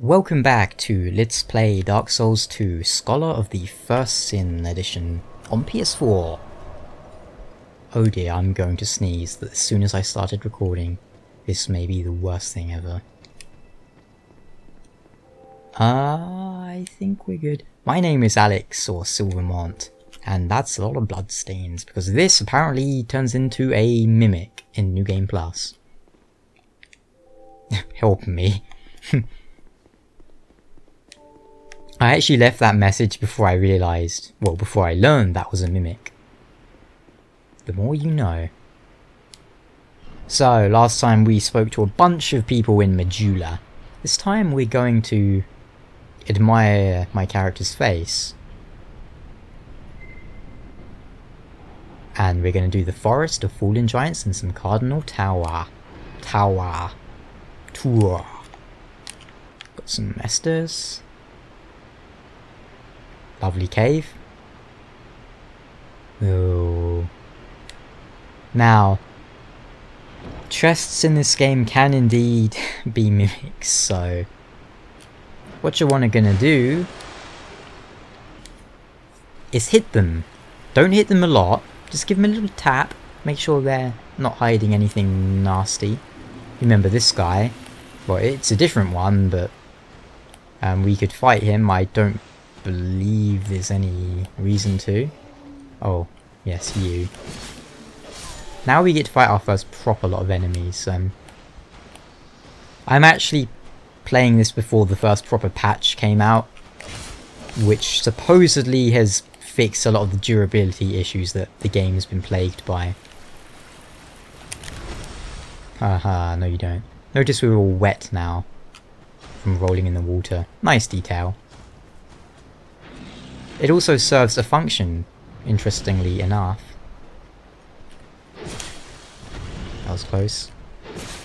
Welcome back to Let's Play Dark Souls 2 Scholar of the First Sin edition on PS4. Oh dear, I'm going to sneeze as soon as I started recording. This may be the worst thing ever. I think we're good. My name is Alex, or Silver Mont, and that's a lot of bloodstains, because this apparently turns into a mimic in New Game Plus. Help me. I actually left that message before I realised, well, before I learned that was a mimic. The more you know. So, last time we spoke to a bunch of people in Majula. This time we're going to admire my character's face. And we're going to do the Forest of Fallen Giants and some Cardinal Tower. Tour. Got some Esters. Lovely cave. Oh. Now, chests in this game can indeed be mimics, so what you're gonna do is hit them. Don't hit them a lot, just give them a little tap, make sure they're not hiding anything nasty. Remember this guy, well, it's a different one, but we could fight him. I don't believe there's any reason to. Oh, yes, you. Now we get to fight our first proper lot of enemies. I'm actually playing this before the first proper patch came out, which supposedly has fixed a lot of the durability issues that the game has been plagued by. Haha, no you don't. Notice we're all wet now from rolling in the water. Nice detail. It also serves a function, interestingly enough. That was close.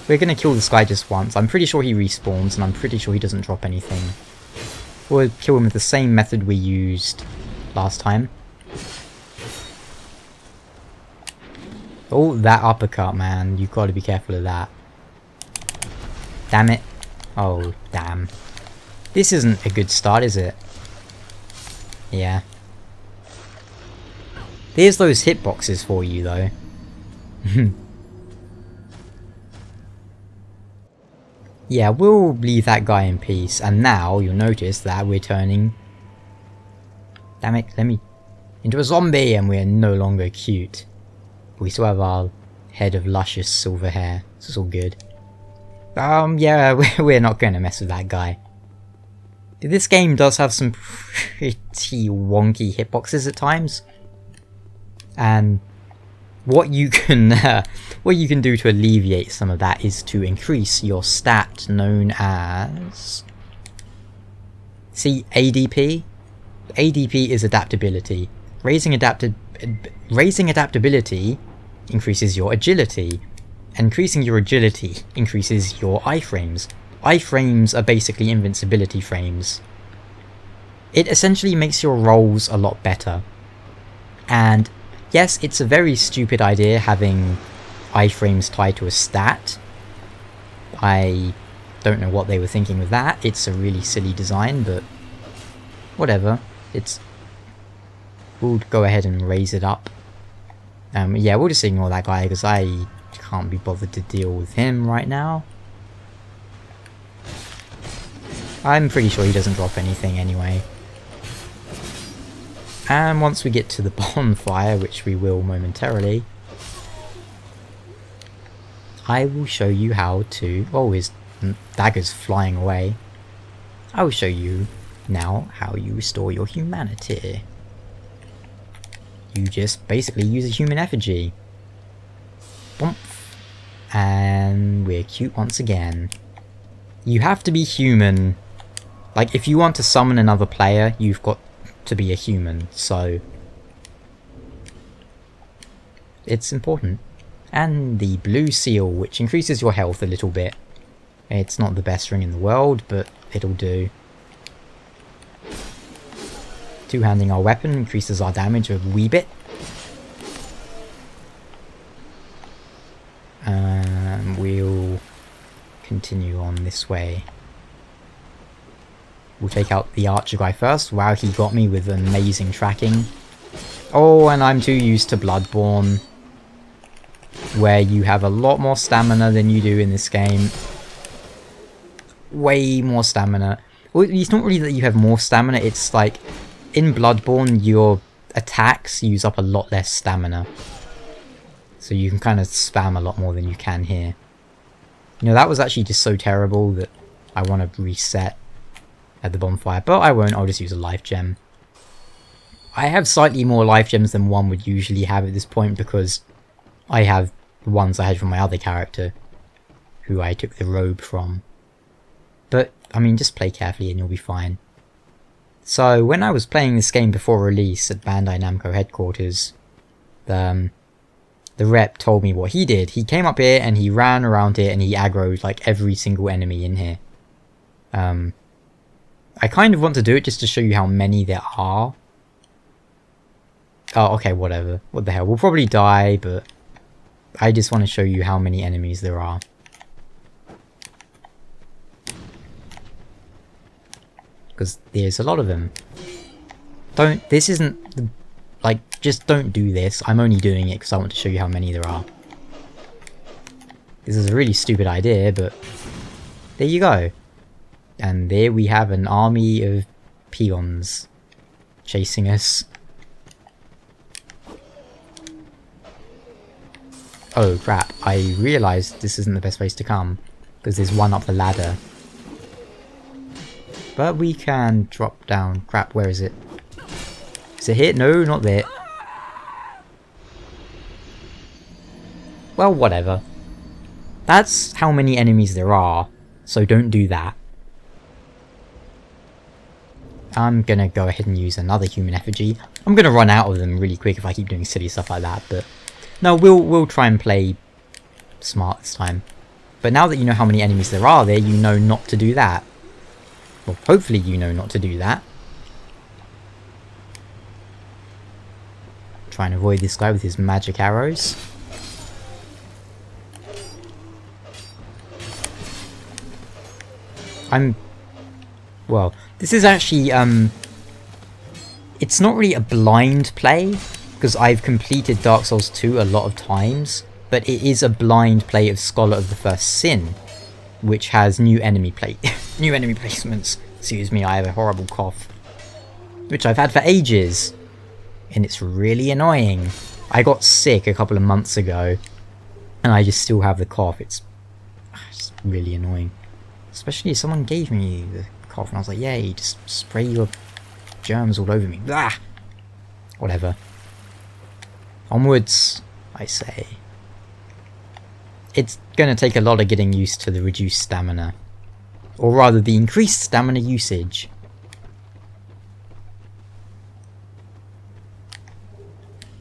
We're gonna kill this guy just once. I'm pretty sure he respawns, and I'm pretty sure he doesn't drop anything. We'll kill him with the same method we used last time. Oh, that uppercut, man. You've got to be careful of that. Damn it. Oh, damn. This isn't a good start, is it? Yeah. There's those hitboxes for you, though. Yeah, we'll leave that guy in peace. And now you'll notice that we're turning... Damn it, let me... into a zombie, and we're no longer cute. But we still have our head of luscious silver hair. This is all good. Yeah, we're not going to mess with that guy. This game does have some pretty wonky hitboxes at times, and what you can do to alleviate some of that is to increase your stat known as ADP. ADP is adaptability. Raising adaptability increases your agility. Increasing your agility increases your iframes. Iframes are basically invincibility frames. It essentially makes your rolls a lot better. And yes, it's a very stupid idea having iframes tied to a stat. I don't know what they were thinking with that. It's a really silly design, but whatever. We'll go ahead and raise it up. Yeah, we'll just ignore that guy because I can't be bothered to deal with him right now. I'm pretty sure he doesn't drop anything anyway. And once we get to the bonfire, which we will momentarily, I will show you how to... Oh, his dagger's flying away. I will show you now how you restore your humanity. You just basically use a human effigy. Boom. And we're cute once again. You have to be human. Like, if you want to summon another player, you've got to be a human, so it's important. And the blue seal, which increases your health a little bit. It's not the best ring in the world, but it'll do. Two-handing our weapon increases our damage a wee bit. We'll continue on this way. We'll take out the archer guy first. Wow, he got me with amazing tracking. Oh, and I'm too used to Bloodborne, where you have a lot more stamina than you do in this game. Way more stamina. Well, it's not really that you have more stamina, it's like, in Bloodborne, your attacks use up a lot less stamina. So you can kind of spam a lot more than you can here. You know, that was actually just so terrible that I want to reset at the bonfire, but I won't, I'll just use a life gem. I have slightly more life gems than one would usually have at this point because I have the ones I had from my other character, who I took the robe from. But, I mean, just play carefully and you'll be fine. So, when I was playing this game before release at Bandai Namco headquarters, the rep told me what he did. He came up here and he ran around here and he aggroed like every single enemy in here. I kind of want to do it just to show you how many there are. Oh, okay, whatever. What the hell? We'll probably die, but I just want to show you how many enemies there are. Because there's a lot of them. This isn't, like, just don't do this. I'm only doing it because I want to show you how many there are. This is a really stupid idea, but there you go. And there we have an army of peons chasing us. Oh crap, I realised this isn't the best place to come, because there's one up the ladder. But we can drop down. Crap, where is it? Is it here? No, not there. Well, whatever. That's how many enemies there are, so don't do that. I'm gonna go ahead and use another human effigy. I'm gonna run out of them really quick if I keep doing silly stuff like that, but no, we'll try and play smart this time. But now that you know how many enemies there are there, you know not to do that. Well, hopefully you know not to do that. Try and avoid this guy with his magic arrows. Well, this is actually, it's not really a blind play, because I've completed Dark Souls 2 a lot of times, but it is a blind play of Scholar of the First Sin, which has new enemy placements. Excuse me, I have a horrible cough, which I've had for ages, and it's really annoying. I got sick a couple of months ago, and I just still have the cough. It's really annoying. Especially if someone gave me the cough and I was like, yay, just spray your germs all over me. Blah! Whatever. Onwards, I say. It's gonna take a lot of getting used to the reduced stamina. Or rather, the increased stamina usage.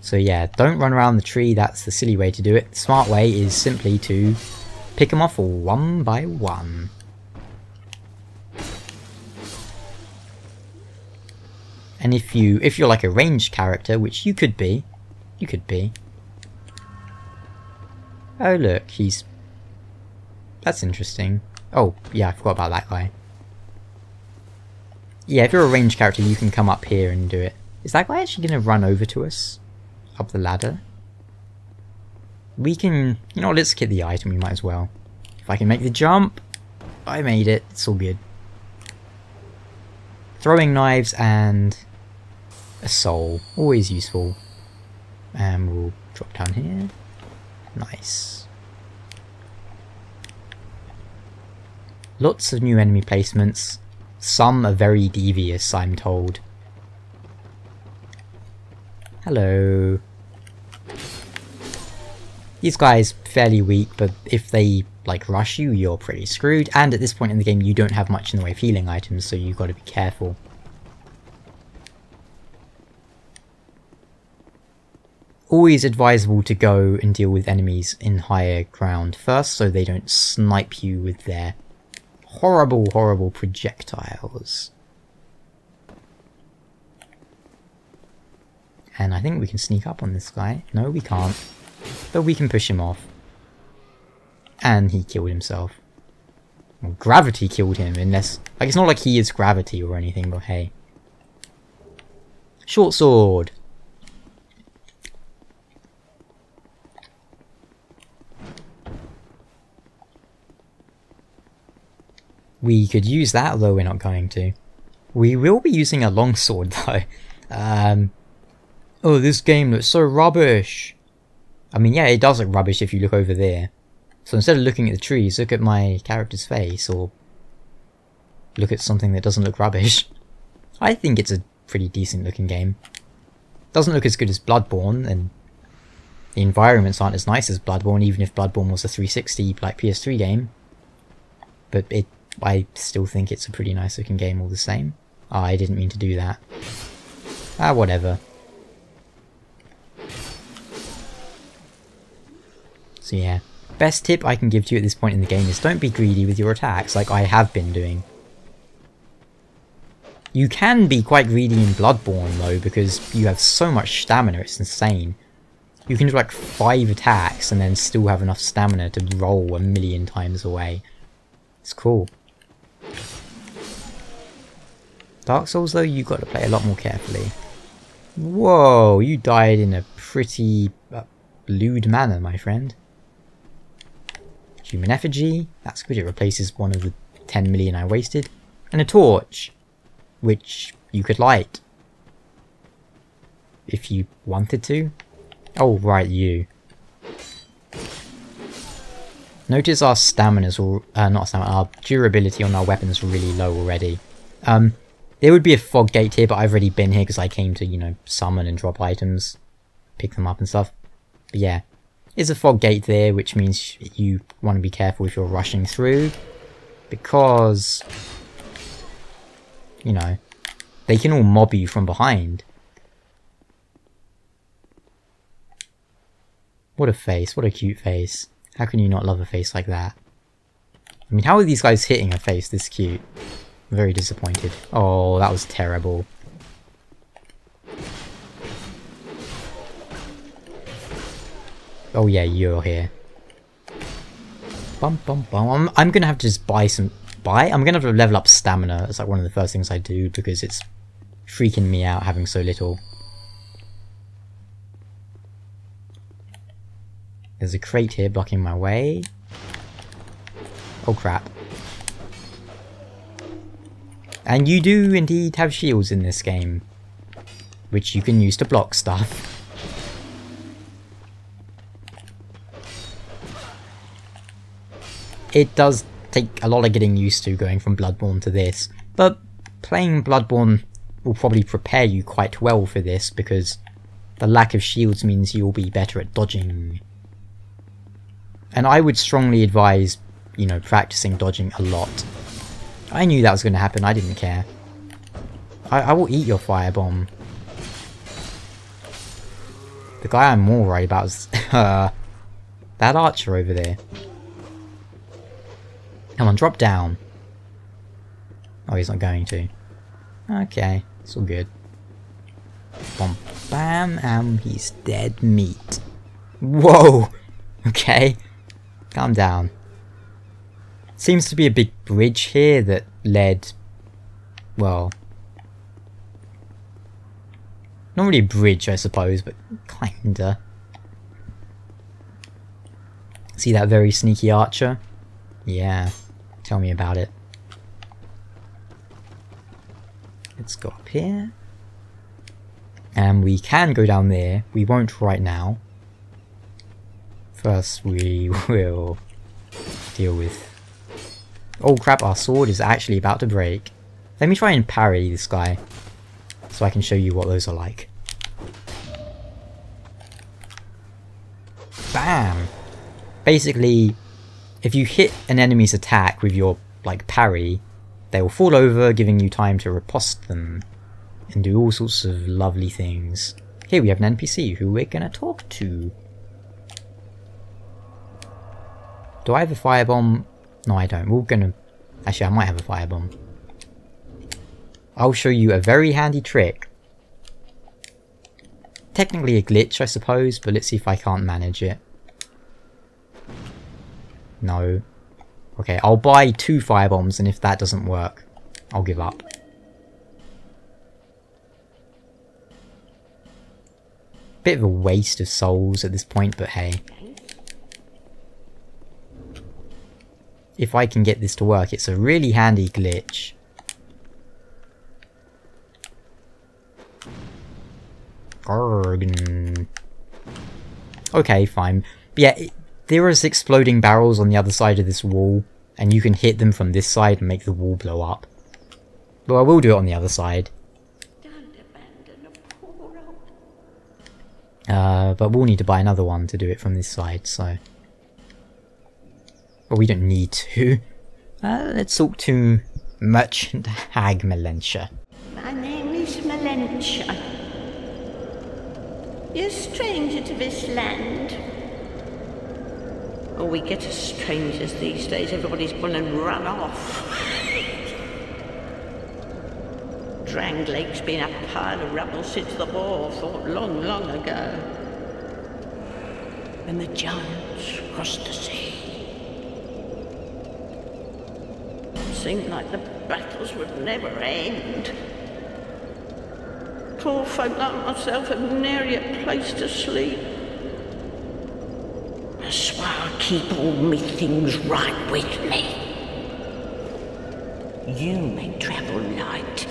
So yeah, don't run around the tree, that's the silly way to do it. The smart way is simply to pick them off one by one. And if you're like a ranged character, which you could be. Oh look, that's interesting. Oh, yeah, I forgot about that guy. Yeah, if you're a ranged character, you can come up here and do it. Is that guy actually going to run over to us? Up the ladder? We can... You know, let's get the item, we might as well. If I can make the jump, I made it. It's all good. Throwing knives and a soul. Always useful. And we'll drop down here. Nice. Lots of new enemy placements. Some are very devious, I'm told. Hello. These guys fairly weak, but if they like rush you, you're pretty screwed. And at this point in the game, you don't have much in the way of healing items, so you've got to be careful. Always advisable to go and deal with enemies in higher ground first, so they don't snipe you with their horrible, horrible projectiles. And I think we can sneak up on this guy. No, we can't. But we can push him off. And he killed himself. Well, gravity killed him, unless... Like, it's not like he is gravity or anything, but hey. Short sword! We could use that, although we're not going to. We will be using a longsword, though. Oh, this game looks so rubbish! I mean, yeah, it does look rubbish if you look over there. So instead of looking at the trees, look at my character's face, or look at something that doesn't look rubbish. I think it's a pretty decent looking game. Doesn't look as good as Bloodborne, and the environments aren't as nice as Bloodborne, even if Bloodborne was a 360 like PS3 game. But I still think it's a pretty nice looking game all the same. Oh, I didn't mean to do that. Ah, whatever. So yeah, best tip I can give to you at this point in the game is don't be greedy with your attacks like I have been doing. You can be quite greedy in Bloodborne though, because you have so much stamina, it's insane. You can do like 5 attacks and then still have enough stamina to roll 1,000,000 times away. It's cool. Dark Souls though, you've got to play a lot more carefully. Whoa, you died in a pretty lewd manner, my friend. Human effigy, that's good, it replaces one of the 10 million I wasted. And a torch, which you could light. If you wanted to. Oh, right, you. Notice our stamina's, not stamina, our durability on our weapons are really low already. There would be a fog gate here, but I've already been here because I came to, you know, summon and drop items, pick them up and stuff. But yeah, there's a fog gate there, which means you want to be careful if you're rushing through, because, you know, they can all mob you from behind. What a face, what a cute face. How can you not love a face like that? I mean, how are these guys hitting a face this cute? I'm very disappointed. Oh, that was terrible. Oh yeah, you're here. Bum bum bum. I'm gonna have to just I'm gonna have to level up stamina. It's like one of the first things I do because it's freaking me out having so little. There's a crate here blocking my way. Oh crap. And you do indeed have shields in this game, which you can use to block stuff. It does take a lot of getting used to going from Bloodborne to this, but playing Bloodborne will probably prepare you quite well for this, because the lack of shields means you'll be better at dodging. And I would strongly advise, you know, practicing dodging a lot. I knew that was going to happen, I didn't care. I will eat your firebomb. The guy I'm more worried about is that archer over there. Come on, drop down. Oh, he's not going to. Okay, it's all good. Bom, bam, and he's dead meat. Whoa! Okay, calm down. Seems to be a big bridge here that led, well, not really a bridge I suppose, but kinda. See that very sneaky archer? Yeah, tell me about it. Let's go up here. And we can go down there, we won't right now. First we will deal with... Oh crap, our sword is actually about to break. Let me try and parry this guy, so I can show you what those are like. Bam! Basically, if you hit an enemy's attack with your, like, parry, they will fall over, giving you time to riposte them, and do all sorts of lovely things. Here we have an NPC who we're gonna talk to. Do I have a firebomb? No, I don't. We're gonna... Actually, I might have a firebomb. I'll show you a very handy trick. Technically a glitch, I suppose, but let's see if I can't manage it. No. Okay, I'll buy 2 firebombs, and if that doesn't work, I'll give up. Bit of a waste of souls at this point, but hey. If I can get this to work, it's a really handy glitch. Arrgh. Okay, fine. But yeah, there is exploding barrels on the other side of this wall, and you can hit them from this side and make the wall blow up. But I will do it on the other side. But we'll need to buy another one to do it from this side, so... But we don't need to. Let's talk to Merchant Hag Melentia. My name is Melentia. You're a stranger to this land. Oh, we get as strangers these days. Everybody's gone and run off. Drang Lake's been a pile of rubble since the war fought long, long ago. When the giants crossed the sea. It seemed like the battles would never end. Poor folk like myself have nary a place to sleep. That's why I keep all me things right with me. You may travel light,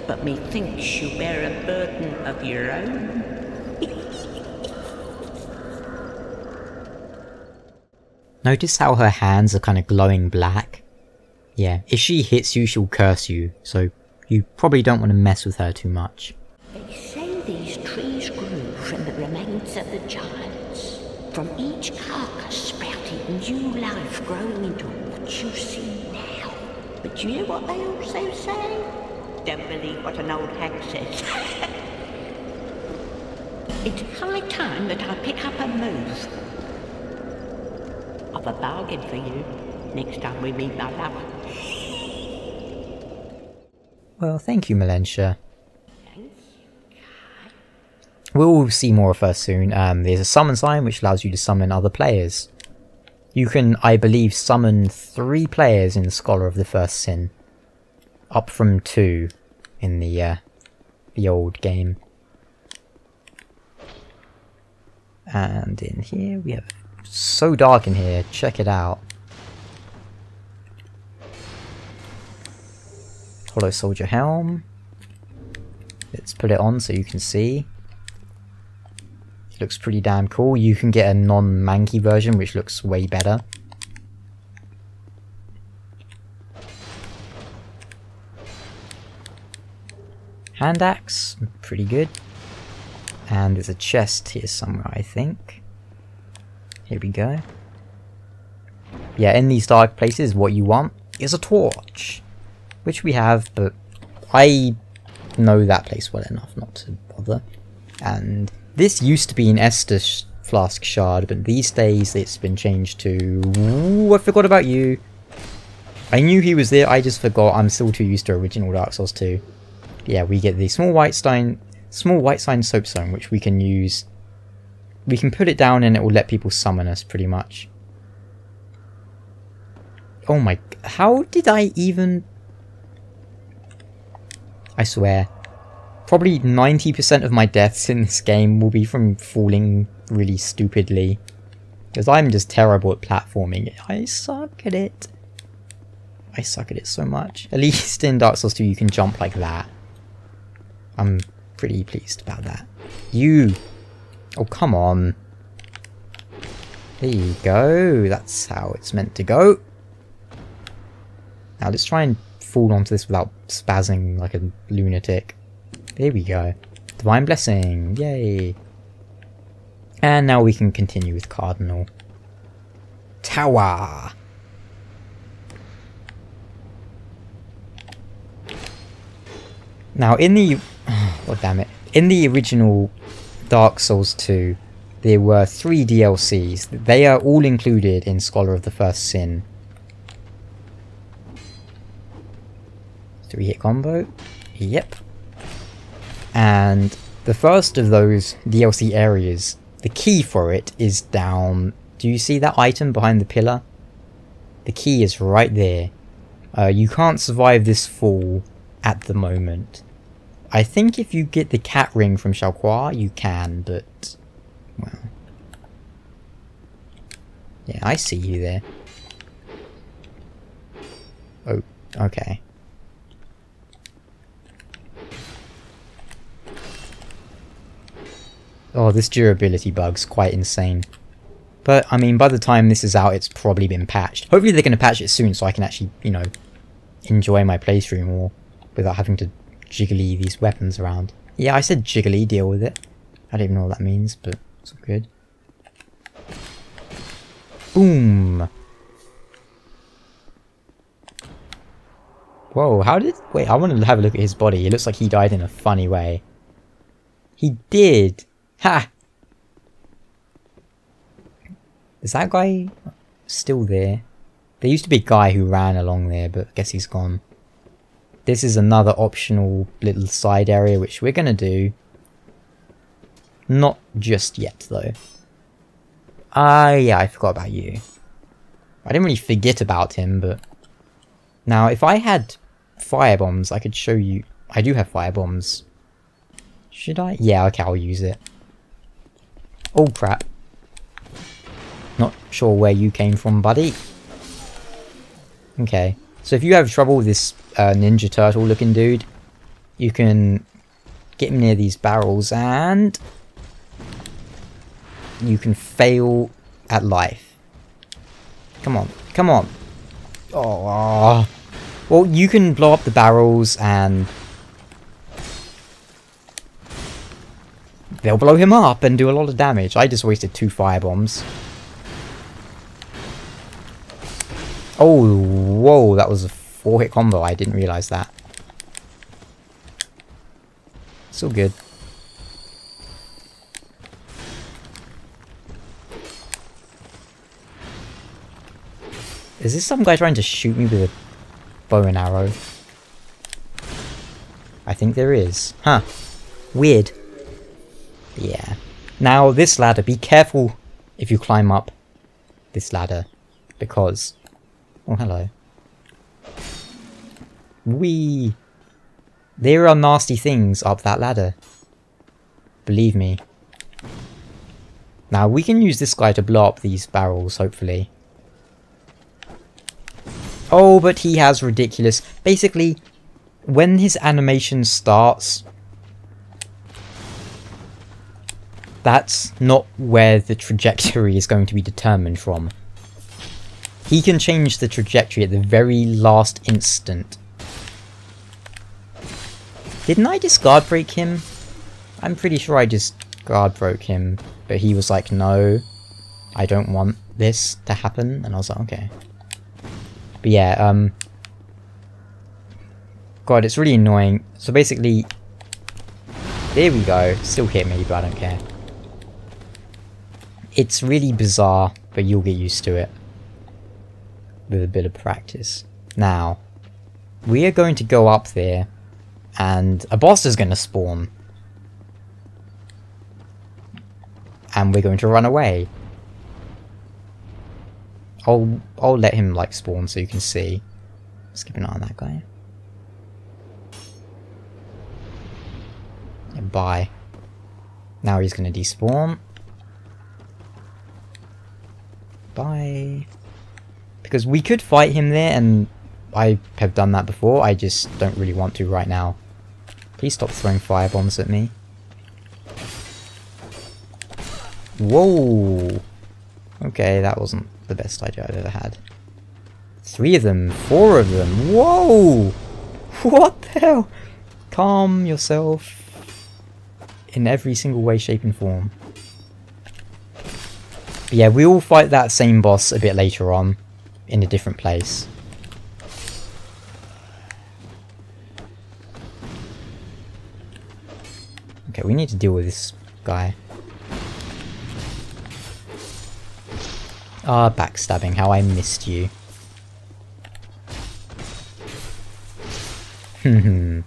but methinks you bear a burden of your own. Notice how her hands are kind of glowing black? Yeah, if she hits you, she'll curse you, so you probably don't want to mess with her too much. They say these trees grew from the remains of the giants. From each carcass sprouted new life growing into what you see now. But you know what they also say? Don't believe what an old hag says. It's high time that I pick up a move. I've a bargain for you next time we meet, my love. Well, thank you, Melentia. We'll see more of her soon. There's a summon sign which allows you to summon other players. You can, I believe, summon 3 players in the Scholar of the First Sin. Up from 2 in the old game. And in here we have... So dark in here, check it out. Hollow Soldier Helm. Let's put it on so you can see. It looks pretty damn cool. You can get a non-manky version which looks way better. Hand axe, pretty good. And there's a chest here somewhere, I think. Here we go. Yeah, in these dark places, what you want is a torch. Which we have, but I know that place well enough not to bother. And this used to be an Estus Flask Shard, but these days it's been changed to... Ooh, I forgot about you. I knew he was there, I just forgot. I'm still too used to original Dark Souls 2. Yeah, we get the small white sign soapstone, which we can use. We can put it down and it will let people summon us, pretty much. Oh my... How did I even... I swear. Probably 90% of my deaths in this game will be from falling really stupidly. Because I'm just terrible at platforming. I suck at it. I suck at it so much. At least in Dark Souls 2 you can jump like that. I'm pretty pleased about that. You! Oh, come on. There you go. That's how it's meant to go. Now let's try and fall onto this without spazzing like a lunatic. There we go. Divine Blessing. Yay. And now we can continue with Cardinal. Tower. Now in the... Oh, damn it. In the original Dark Souls 2, there were 3 DLCs. They are all included in Scholar of the First Sin. 3-hit combo. Yep. And the first of those DLC areas, the key for it is down... Do you see that item behind the pillar? The key is right there. You can't survive this fall at the moment. I think if you get the cat ring from Xiaoqua, you can, but... well... yeah, I see you there. Oh, okay. Oh, this durability bug's quite insane. But, I mean, by the time this is out, it's probably been patched. Hopefully they're going to patch it soon so I can actually, you know, enjoy my playthrough more without having to jiggly these weapons around. Yeah, I said jiggly, deal with it. I don't even know what that means, but it's all good. Boom! Whoa, how did... wait, I want to have a look at his body. It looks like he died in a funny way. He did! Ha! Is that guy still there? There used to be a guy who ran along there, but I guess he's gone. This is another optional little side area which we're gonna do. Not just yet, though. Yeah, I forgot about you. I didn't really forget about him, but... now, if I had firebombs, I could show you... I do have firebombs. Should I? Yeah, okay, I'll use it. Oh, crap. Not sure where you came from, buddy. Okay, so if you have trouble with this Ninja Turtle looking dude, you can get him near these barrels and you can fail at life. Come on, come on. Oh, well, you can blow up the barrels and they'll blow him up and do a lot of damage. I just wasted 2 firebombs. Oh, whoa, that was a 4-hit combo. I didn't realise that. It's all good. Is this some guy trying to shoot me with a bow and arrow? I think there is. Huh. Weird. Yeah. Now, this ladder, be careful if you climb up this ladder, because... oh, hello. Whee! There are nasty things up that ladder. Believe me. Now, we can use this guy to blow up these barrels, hopefully. Oh, but he has ridiculous... basically, when his animation starts... that's not where the trajectory is going to be determined from. He can change the trajectory at the very last instant. Didn't I just guard break him? I'm pretty sure I just guard broke him, but he was like, no, I don't want this to happen, and I was like, okay. But yeah, God, it's really annoying. So basically, there we go, still hit me, but I don't care. It's really bizarre, but you'll get used to it with a bit of practice. Now, we are going to go up there, and a boss is going to spawn. And we're going to run away. I'll let him like spawn so you can see. Let's keep an eye on that guy. And bye. Now he's going to despawn. Bye. Because we could fight him there, and I have done that before. I just don't really want to right now. Please stop throwing firebombs at me. Whoa! Okay, that wasn't the best idea I've ever had. 3 of them, 4 of them. Whoa! What the hell? Calm yourself in every single way, shape and form. But yeah, we will fight that same boss a bit later on in a different place. Okay, we need to deal with this guy. Ah, backstabbing, how I missed you. There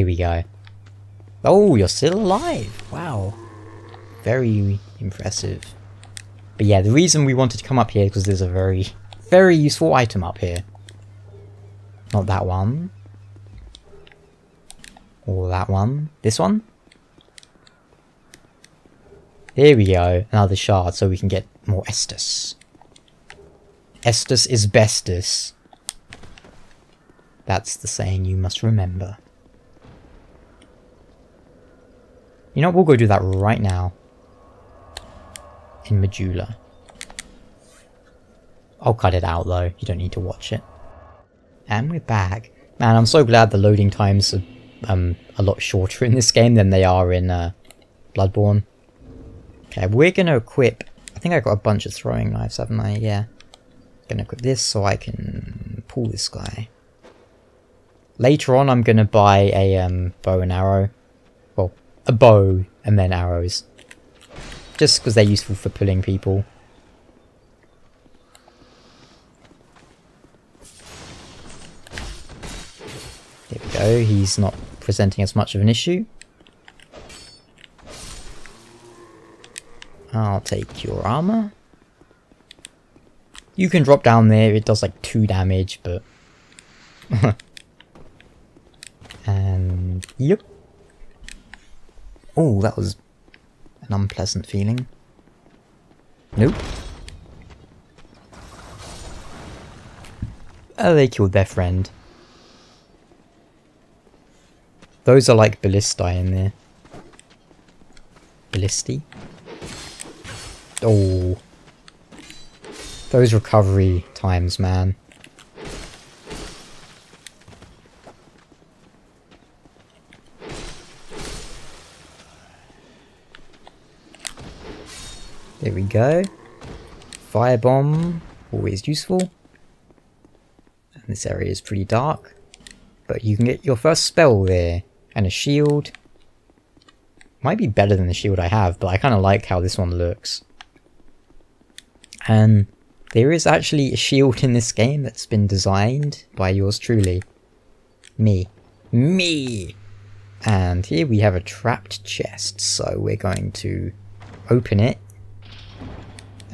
we go. Oh, you're still alive! Wow. Very impressive. But yeah, the reason we wanted to come up here is because there's a very very useful item up here. Not that one. Or that one. This one? Here we go. Another shard so we can get more Estus. Estus is bestus. That's the saying you must remember. You know what? We'll go do that right now. In Majula. I'll cut it out though. You don't need to watch it. And we're back. Man, I'm so glad the loading times are a lot shorter in this game than they are in Bloodborne. Okay, we're gonna equip... I think I got a bunch of throwing knives, haven't I? Yeah. Gonna equip this so I can pull this guy. Later on I'm gonna buy a bow and arrow. Well, a bow and then arrows. Just because they're useful for pulling people. There we go, he's not presenting as much of an issue. I'll take your armor. You can drop down there, it does like 2 damage, but... and... yep. Oh, that was an unpleasant feeling. Nope. Oh, they killed their friend. Those are like ballistae in there. Ballistae? Oh. Those recovery times, man. There we go. Firebomb, always useful. And this area is pretty dark. But you can get your first spell there. And a shield. Might be better than the shield I have, but I kind of like how this one looks. And there is actually a shield in this game that's been designed by yours truly. Me. Me! And here we have a trapped chest, so we're going to open it.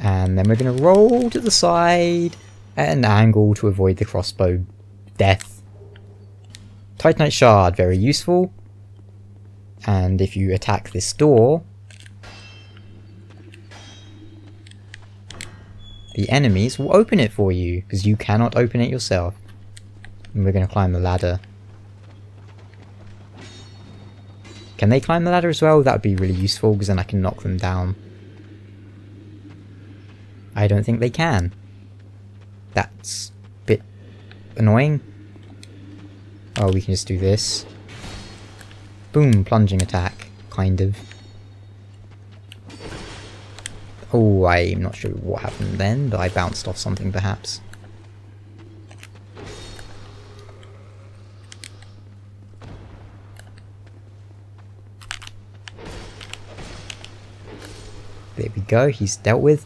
And then we're going to roll to the side at an angle to avoid the crossbow death. Titanite shard, very useful. And if you attack this door, the enemies will open it for you, because you cannot open it yourself. And we're going to climb the ladder. Can they climb the ladder as well? That would be really useful, because then I can knock them down. I don't think they can. That's a bit annoying. Oh, we can just do this. Boom, plunging attack, kind of. Oh, I'm not sure what happened then, but I bounced off something perhaps. There we go, he's dealt with.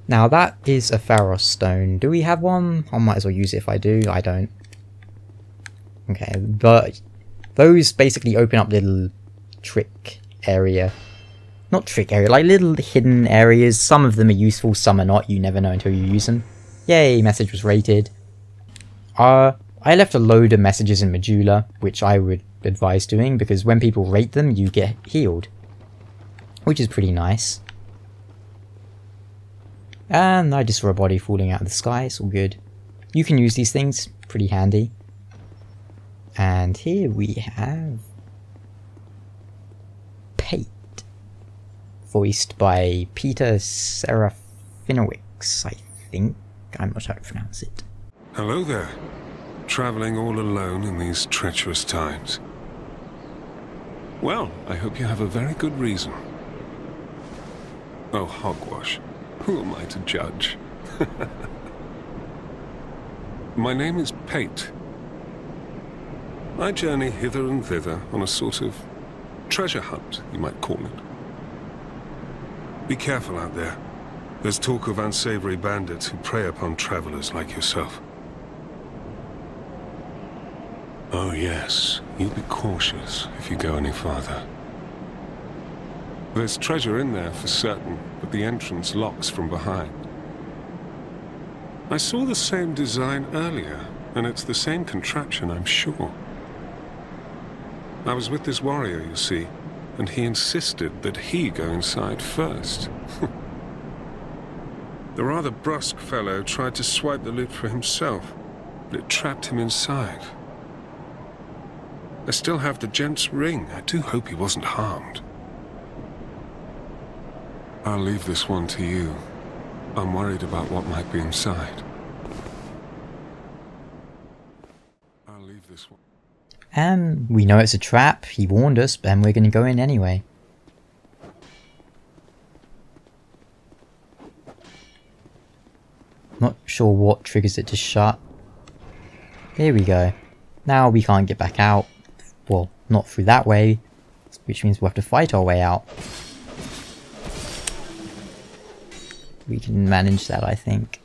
Now that is a Pharos stone. Do we have one? I might as well use it if I do. I don't. Okay, but those basically open up little trick area. Not trick area, like little hidden areas. Some of them are useful, some are not. You never know until you use them. Yay, message was rated. I left a load of messages in Majula, which I would advise doing, because when people rate them, you get healed. Which is pretty nice. And I just saw a body falling out of the sky, it's all good. You can use these things, pretty handy. And here we have Pate, voiced by Peter Serafinowicz, I think. I'm not sure how to pronounce it. Hello there. Traveling all alone in these treacherous times. Well, I hope you have a very good reason. Oh, hogwash. Who am I to judge? My name is Pate. I journey hither and thither on a sort of treasure hunt, you might call it. Be careful out there. There's talk of unsavory bandits who prey upon travelers like yourself. Oh yes, you be cautious if you go any farther. There's treasure in there for certain, but the entrance locks from behind. I saw the same design earlier, and it's the same contraption, I'm sure. I was with this warrior, you see, and he insisted that he go inside first. The rather brusque fellow tried to swipe the loot for himself, but it trapped him inside. I still have the gent's ring. I do hope he wasn't harmed. I'll leave this one to you. I'm worried about what might be inside. I'll leave this one. We know it's a trap. He warned us, and we're gonna go in anyway. Not sure what triggers it to shut. There we go. Now we can't get back out. Well, not through that way, which means we'll have to fight our way out. We can manage that, I think.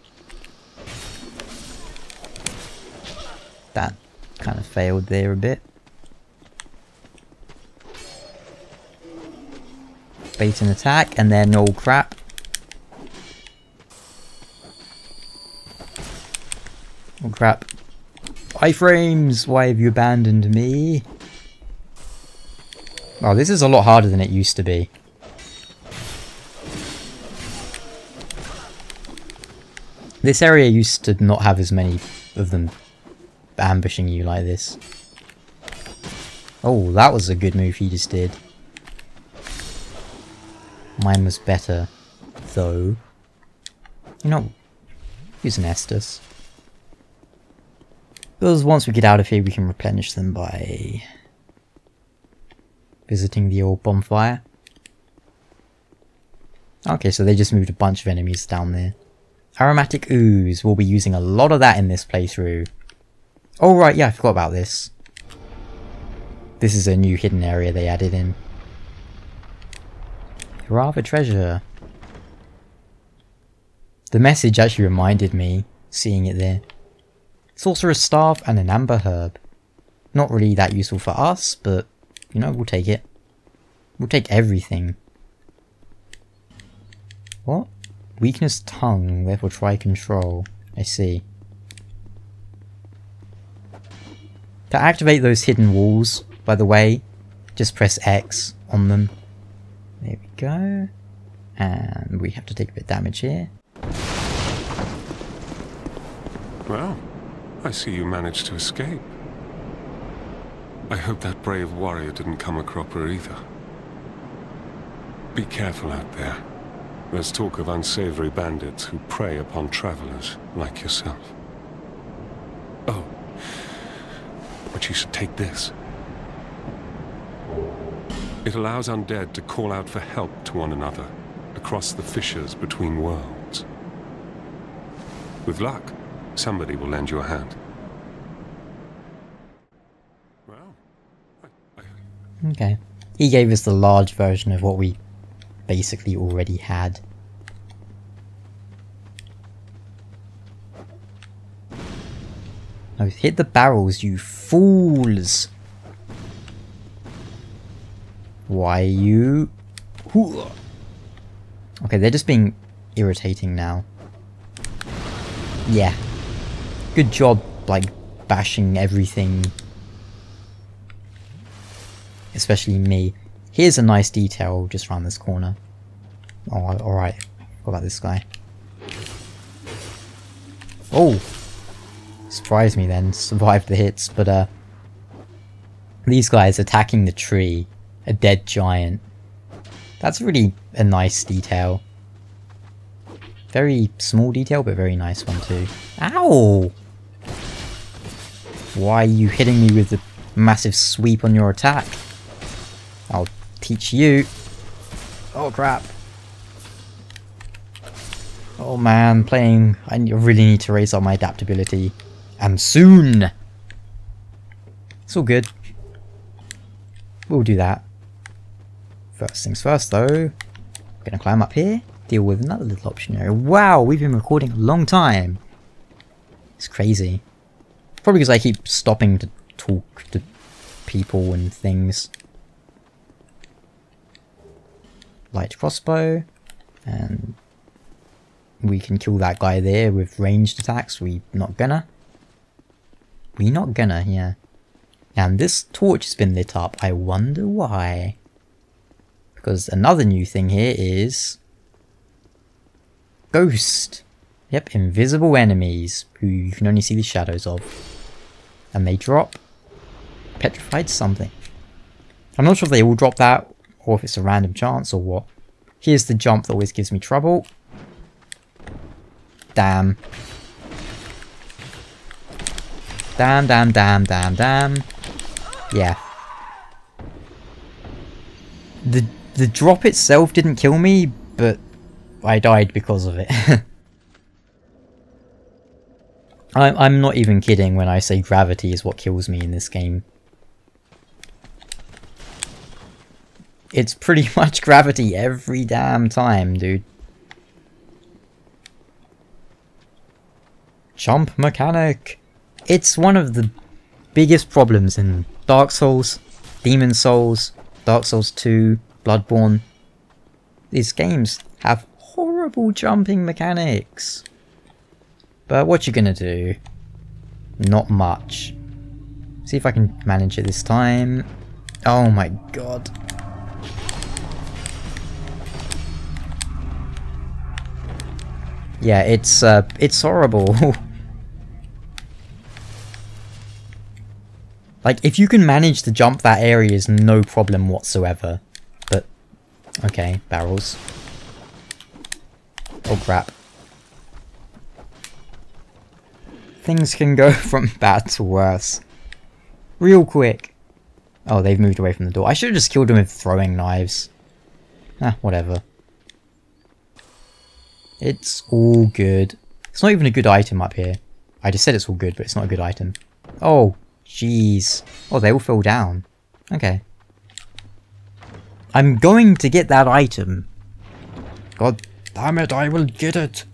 That kind of failed there a bit. Bait an attack, and then oh crap. Oh crap. Iframes, why have you abandoned me? Oh, this is a lot harder than it used to be. This area used to not have as many of them ambushing you like this. Oh, that was a good move he just did. Mine was better, though. You know, use an Estus. Because once we get out of here, we can replenish them by visiting the old bonfire. Okay, so they just moved a bunch of enemies down there. Aromatic ooze. We'll be using a lot of that in this playthrough. Oh right, yeah, I forgot about this. This is a new hidden area they added in. Hurrah for treasure. The message actually reminded me, seeing it there. Sorcerer's Staff and an Amber Herb. Not really that useful for us, but, you know, we'll take it. We'll take everything. What? Weakness tongue, therefore try control. I see. To activate those hidden walls, by the way, just press X on them. There we go. And we have to take a bit of damage here. Well, I see you managed to escape. I hope that brave warrior didn't come a cropper either. Be careful out there. There's talk of unsavory bandits who prey upon travelers like yourself. Oh, but you should take this. It allows undead to call out for help to one another across the fissures between worlds. With luck, somebody will lend you a hand. Well, Okay. He gave us the large version of what we basically already had. Oh, hit the barrels, you fools! Why you... Okay, they're just being irritating now. Yeah. Good job, like, bashing everything. Especially me. Here's a nice detail just around this corner. Oh, alright. What about this guy? Oh! Surprised me then. Survived the hits, but these guys attacking the tree. A dead giant. That's really a nice detail. Very small detail, but very nice one too. Ow! Why are you hitting me with the massive sweep on your attack? I'll teach you. Oh crap. Oh man, I really need to raise up my adaptability. And soon! It's all good. We'll do that. First things first though. Gonna climb up here. Deal with another little option area. Wow, we've been recording a long time. It's crazy. Probably because I keep stopping to talk to people and things. Light crossbow. And we can kill that guy there with ranged attacks. We not gonna, yeah. And this torch has been lit up. I wonder why. Because another new thing here is Ghost. Yep, invisible enemies who you can only see the shadows of. And they drop petrified something. I'm not sure if they all drop that, or if it's a random chance, or what. Here's the jump that always gives me trouble. Damn. Damn, damn, damn, damn, damn. Yeah. The drop itself didn't kill me, but I died because of it. I'm not even kidding when I say gravity is what kills me in this game. It's pretty much gravity every damn time, dude. Jump mechanic. It's one of the biggest problems in Dark Souls, Demon Souls, Dark Souls 2, Bloodborne. These games have horrible jumping mechanics. But what you gonna do? Not much. See if I can manage it this time. Oh my god. Yeah, it's horrible. Like, if you can manage to jump that area is no problem whatsoever. But, okay, barrels. Oh crap. Things can go from bad to worse. Real quick. Oh, they've moved away from the door. I should have just killed them with throwing knives. Ah, whatever. It's all good. It's not even a good item up here. I just said it's all good, but it's not a good item. Oh, jeez. Oh, they all fell down. Okay. I'm going to get that item. God damn it, I will get it.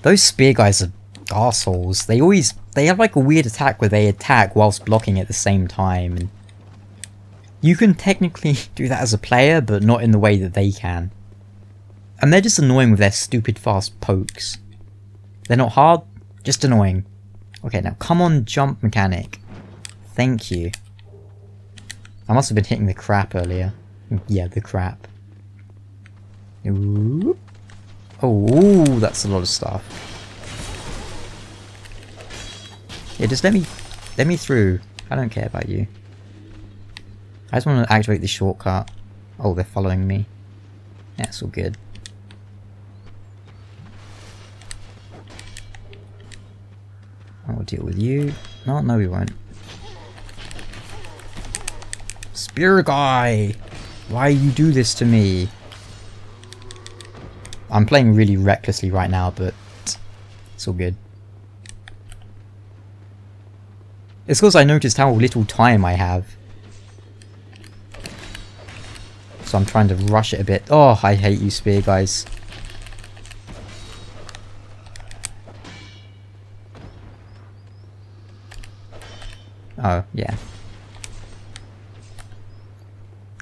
Those spear guys are arseholes. They have like a weird attack where they attack whilst blocking at the same time. And you can technically do that as a player, but not in the way that they can. And they're just annoying with their stupid fast pokes. They're not hard, just annoying. Okay, now come on, jump mechanic. Thank you. I must have been hitting the crap earlier. Yeah, the crap. Ooh. Oh, that's a lot of stuff. Yeah, just let me through. I don't care about you. I just want to activate the shortcut. Oh, they're following me. That's all good. I'll deal with you. No, we won't. Spear guy! Why you do this to me? I'm playing really recklessly right now, but it's all good. It's because I noticed how little time I have. So I'm trying to rush it a bit. Oh, I hate you spear guys. Oh, yeah.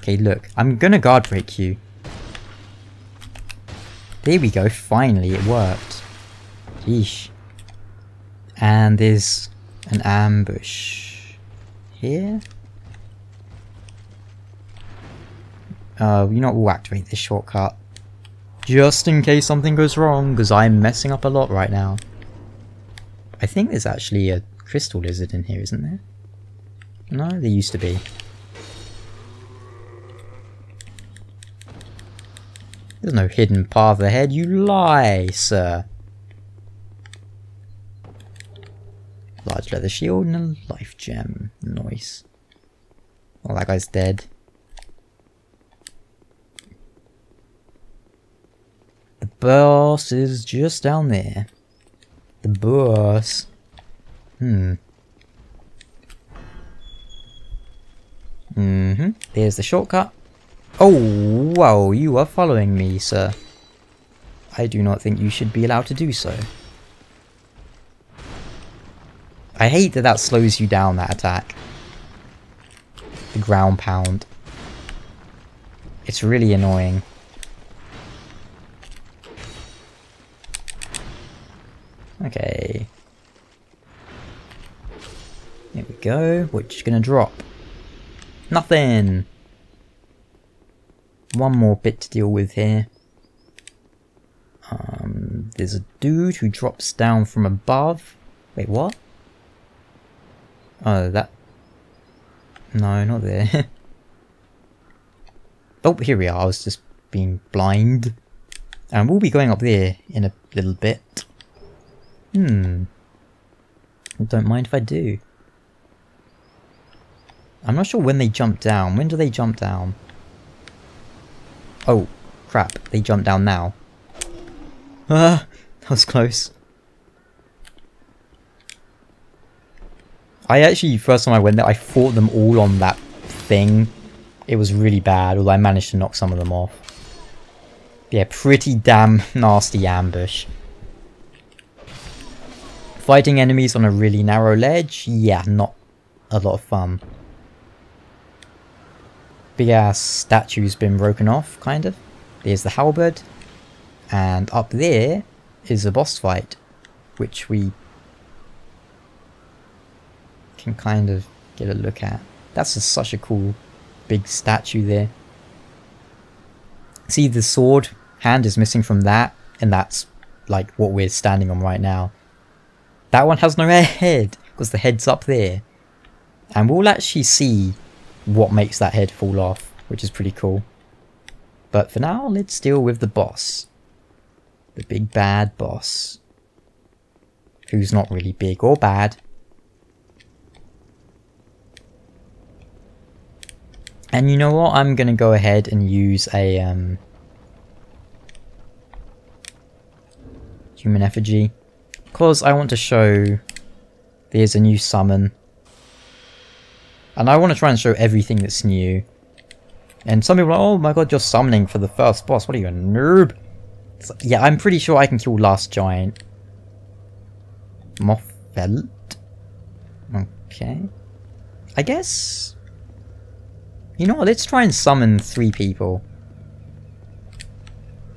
Okay, look. I'm gonna guard break you. There we go. Finally, it worked. Yeesh. And there's an ambush here. You know what, we'll activate this shortcut. Just in case something goes wrong, because I'm messing up a lot right now. I think there's actually a crystal lizard in here, isn't there? No, there used to be. There's no hidden path ahead, you lie, sir. Large leather shield and a life gem. Nice. Oh, that guy's dead. The boss is just down there. The boss. There's the shortcut. Oh, whoa, you are following me, sir. I do not think you should be allowed to do so. I hate that that slows you down, that attack. The ground pound. It's really annoying. Okay. Here we go. What's gonna drop? Nothing! One more bit to deal with here. There's a dude who drops down from above. Wait, what? Oh, that... No, not there. Oh, here we are. I was just being blind. And we'll be going up there in a little bit. Don't mind if I do. I'm not sure when they jump down. When do they jump down? Oh, crap. They jump down now. Ah, that was close. I actually, first time I went there, I fought them all on that thing. It was really bad, although I managed to knock some of them off. Yeah, pretty damn nasty ambush. Fighting enemies on a really narrow ledge? Yeah, not a lot of fun. Big ass statue's been broken off, kind of. There's the halberd. And up there is a boss fight, which we can kind of get a look at. That's just such a cool big statue there. See, the sword hand is missing from that, and that's like what we're standing on right now. That one has no head, because the head's up there. And we'll actually see what makes that head fall off, which is pretty cool. But for now, let's deal with the boss. The big bad boss. Who's not really big or bad. And you know what? I'm gonna go ahead and use a human effigy. Because I want to show there's a new summon. And I want to try and show everything that's new. And some people are like, oh my god, you're summoning for the first boss. What are you, a noob? It's like, yeah, I'm pretty sure I can kill Last Giant. Moffelt? Okay. I guess... You know what, let's try and summon 3 people.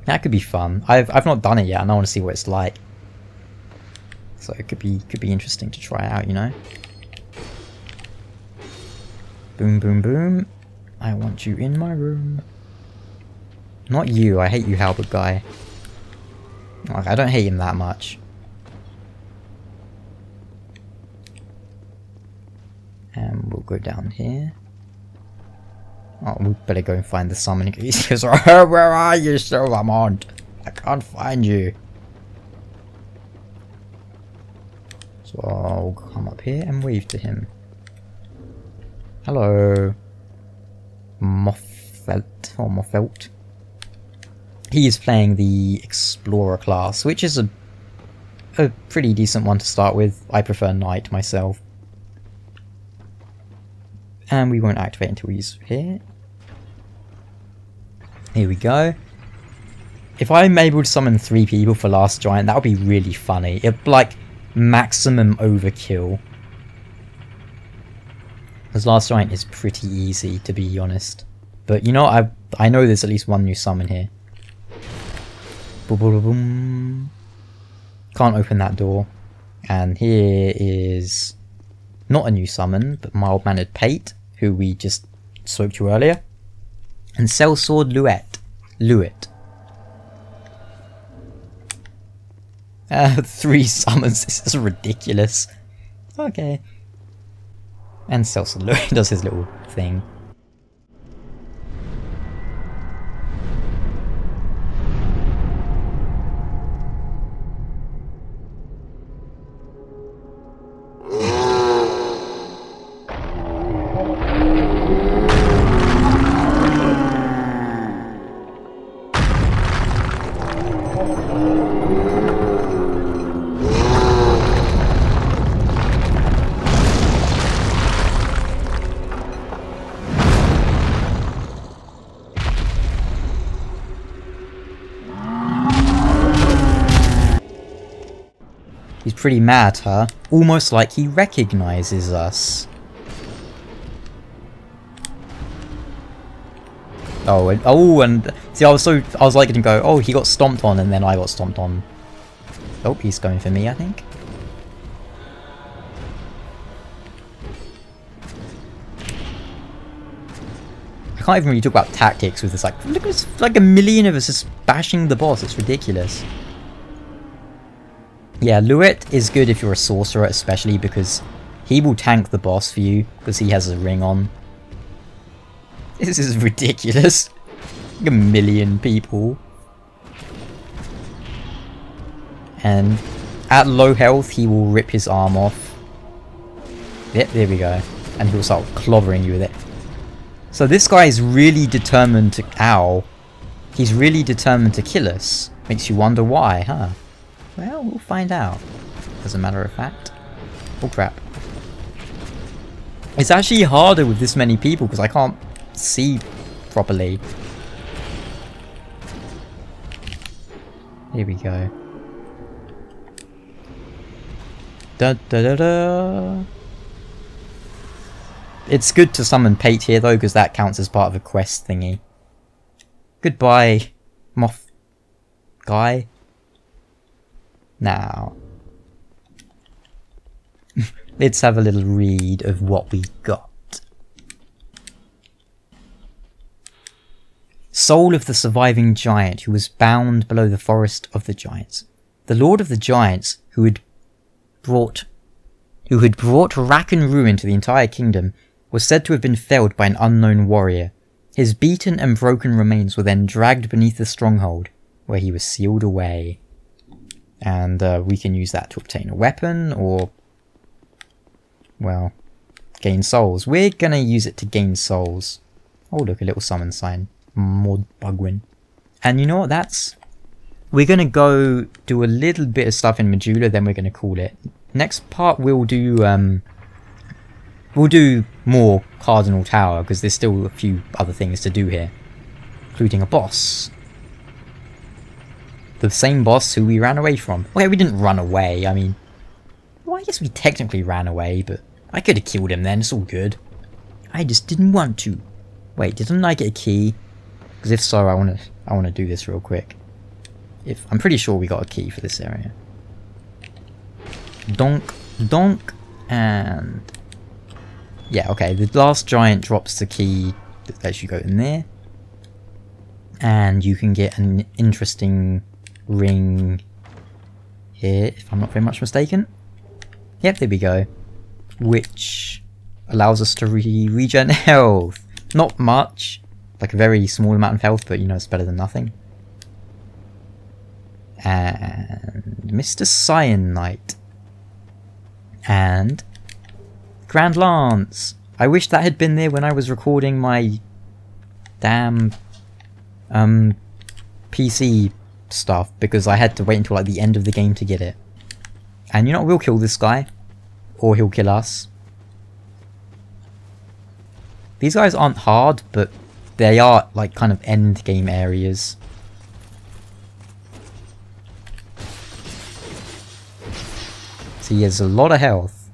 That could be fun. I've not done it yet and I want to see what it's like. So it could be interesting to try out, you know? Boom, boom, boom. I want you in my room. Not you, I hate you, halberd guy. I don't hate him that much. And we'll go down here. Oh, we better go and find the summoning. He says, oh, where are you, Silver Mont? I can't find you. So I'll come up here and wave to him. Hello. Moffelt, or Moffelt. He is playing the Explorer class, which is a pretty decent one to start with. I prefer Knight myself. And we won't activate until he's here. Here we go. If I'm able to summon 3 people for Last Giant, that would be really funny. It'd like maximum overkill. Because Last Giant is pretty easy, to be honest. But you know, I know there's at least one new summon here. Boom, boom, boom. Can't open that door. And here is not a new summon, but mild-mannered Pate, who we just spoke to earlier. And Sellsword Luet. 3 summons, this is ridiculous. Okay. And Sellsword Luet does his little thing. He's pretty mad, huh? Almost like he recognizes us. Oh, and see, I was like to go, oh, he got stomped on, and then I got stomped on. Oh, he's going for me, I think. I can't even really talk about tactics with this, like, look, it's like a million of us just bashing the boss, it's ridiculous. Yeah, Luet is good if you're a sorcerer, especially because he will tank the boss for you, because he has a ring on. This is ridiculous. Like a million people. And at low health, he will rip his arm off. Yep, there we go. And he'll start clobbering you with it. So this guy is really determined to... Ow. He's really determined to kill us. Makes you wonder why, huh? Well, we'll find out. As a matter of fact. Oh crap. It's actually harder with this many people because I can't see properly. Here we go. Da da da da. It's good to summon Pate here though, because that counts as part of a quest thingy. Goodbye, moth guy. Now, let's have a little read of what we got. Soul of the surviving giant who was bound below the forest of the giants. The lord of the giants who had brought rack and ruin to the entire kingdom was said to have been felled by an unknown warrior. His beaten and broken remains were then dragged beneath the stronghold, where he was sealed away. And we can use that to obtain a weapon, or, well, gain souls. We're gonna use it to gain souls. Oh look, a little summon sign. Mod Bugwin. And you know what, we're gonna go do a little bit of stuff in Majula, then we're gonna call it. Next part we'll do more Cardinal Tower, because there's still a few other things to do here. Including a boss. The same boss who we ran away from. Well, we didn't run away, I mean... Well, I guess we technically ran away, but I could have killed him then, it's all good. I just didn't want to. Wait, didn't I get a key? Because if so, I wanna do this real quick. I'm pretty sure we got a key for this area. Donk, donk, and... Yeah, okay, the last giant drops the key that lets you go in there. And you can get an interesting ring here, if I'm not very much mistaken. Yep, there we go. Which allows us to regen health. Not much. Like a very small amount of health, but you know, it's better than nothing. And Mr. Cyanite. And Grand Lance. I wish that had been there when I was recording my damn PC stuff, because I had to wait until like the end of the game to get it. And you know what, we'll kill this guy. Or he'll kill us. These guys aren't hard, but they are like kind of end game areas. So he has a lot of health.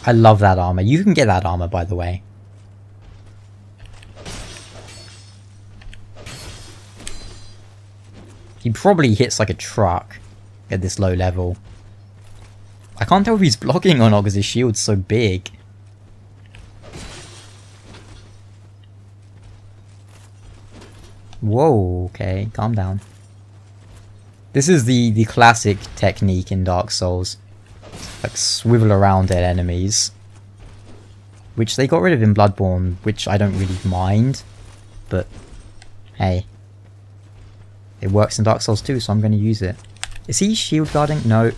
I love that armor. You can get that armor, by the way. He probably hits like a truck at this low level. I can't tell if he's blocking or not because his shield's so big. Whoa, okay, calm down. This is the classic technique in Dark Souls. Like swivel around at enemies. Which they got rid of in Bloodborne, which I don't really mind. But, hey. It works in Dark Souls too, so I'm going to use it. Is he shield guarding? No.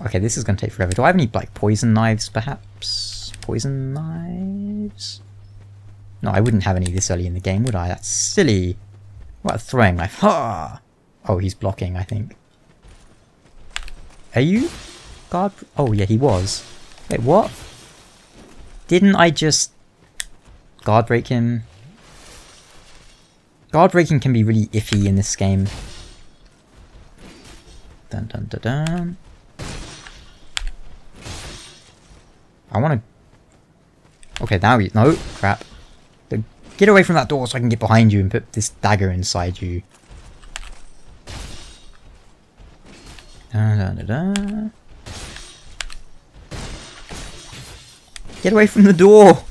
Okay, this is going to take forever. Do I have any, like, poison knives, perhaps? Poison knives? No, I wouldn't have any this early in the game, would I? That's silly. What a throwing knife. Ha! Oh, he's blocking, I think. Are you? Guard? Oh, yeah, he was. Wait, what? Didn't I just guard break him? Guard breaking can be really iffy in this game. Dun dun dun dun. I want to... Okay, now you... No, crap. Get away from that door so I can get behind you and put this dagger inside you. Get away from the door!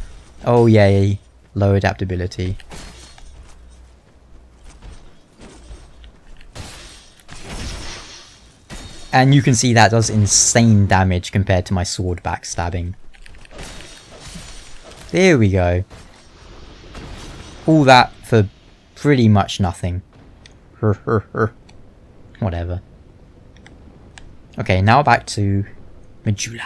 Oh yay, low adaptability. And you can see that does insane damage compared to my sword backstabbing. There we go. All that for pretty much nothing. Whatever. Okay, now back to Majula.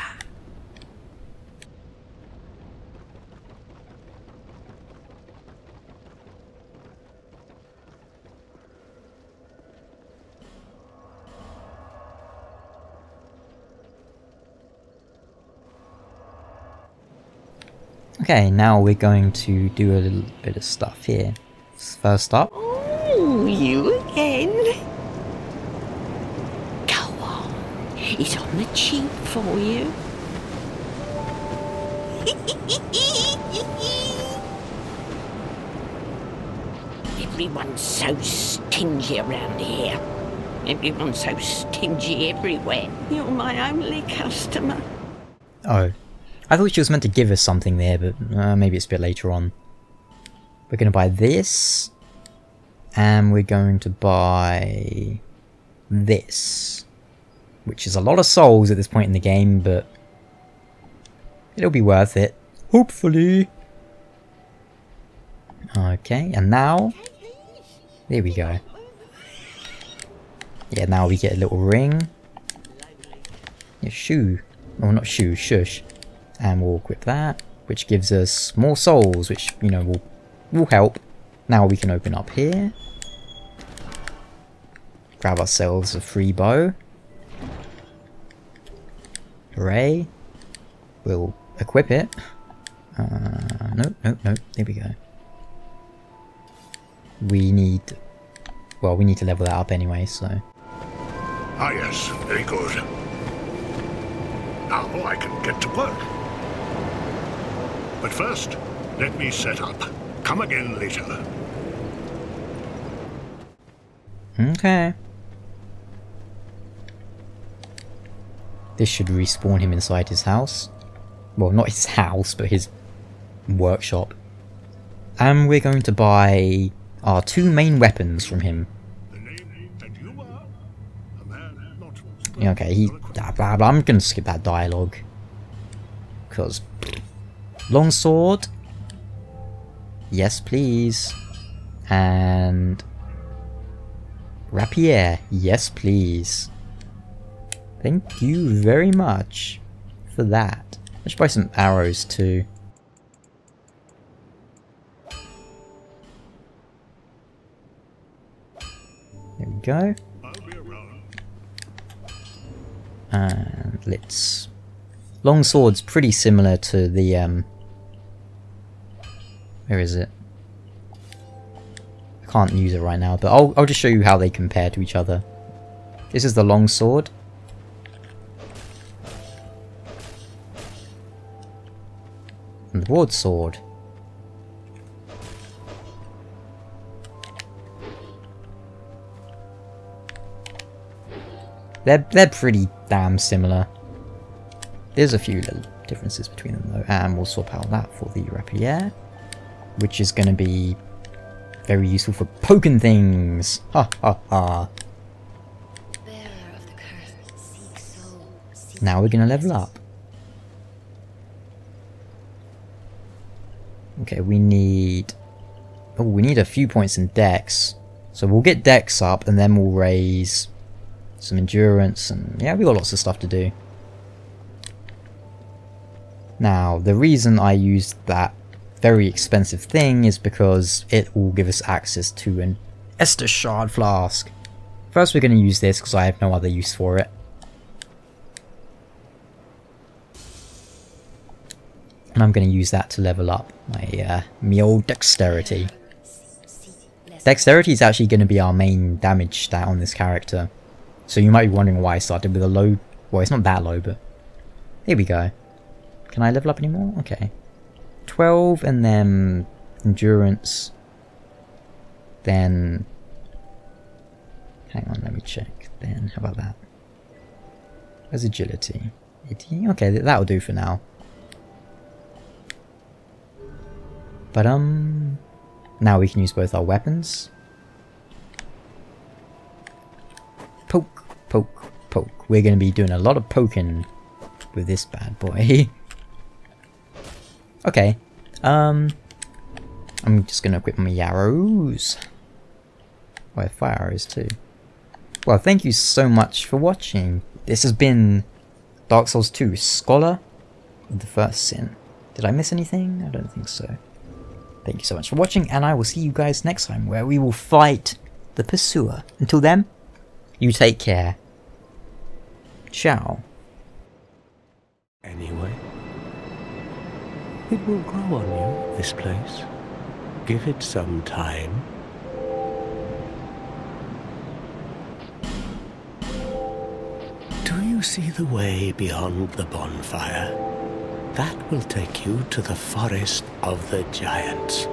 Okay, now we're going to do a little bit of stuff here. First up... Oh, you again? Go on. It's on the cheap for you. Everyone's so stingy around here. Everyone's so stingy everywhere. You're my only customer. Oh. I thought she was meant to give us something there, but maybe it's a bit later on. We're going to buy this. And we're going to buy this. Which is a lot of souls at this point in the game, but it'll be worth it. Hopefully. Okay, and now... There we go. Yeah, now we get a little ring. Yeah, shoe. Oh, not shoe, shush. And we'll equip that, which gives us more souls, which, you know, will help. Now we can open up here. Grab ourselves a free bow. Hooray. We'll equip it. Nope. There we go. We need... Well, we need to level that up anyway, so... Ah yes, very good. Now I can get to work. But first, let me set up. Come again later. Okay. This should respawn him inside his house. Well, not his house, but his workshop. And we're going to buy our 2 main weapons from him. Okay, I'm gonna skip that dialogue. Because... Longsword. Yes, please. And... Rapier. Yes, please. Thank you very much for that. I should buy some arrows too. There we go. And let's... Longsword's pretty similar to the, where is it? I can't use it right now, but I'll just show you how they compare to each other. This is the longsword. And the broadsword. They're pretty damn similar. There's a few little differences between them though, and we'll swap out that for the rapier, which is going to be very useful for poking things. Ha ha ha. Now we're going to level up. Okay, we need... Oh, we need a few points in dex. So we'll get dex up and then we'll raise some endurance and... Yeah, we got lots of stuff to do. Now, the reason I used that very expensive thing is because it will give us access to an Estus Shard Flask. First we're going to use this because I have no other use for it. And I'm going to use that to level up my me old dexterity. Dexterity is actually going to be our main damage stat on this character. So you might be wondering why I started with a low... Well, it's not that low, but... Here we go. Can I level up anymore? Okay. 12 and then endurance. Then... hang on, let me check. Then, how about that? Where's agility? 18? Okay, that'll do for now. But, now we can use both our weapons. Poke, poke, poke. We're going to be doing a lot of poking with this bad boy. Okay. I'm just going to equip my arrows. Oh, I have fire arrows too. Well, thank you so much for watching. This has been Dark Souls 2 Scholar of the First Sin. Did I miss anything? I don't think so. Thank you so much for watching, and I will see you guys next time, where we will fight the Pursuer. Until then, you take care. Ciao. Anyway, it will grow on you, this place. Give it some time. Do you see the way beyond the bonfire? That will take you to the forest of the giants.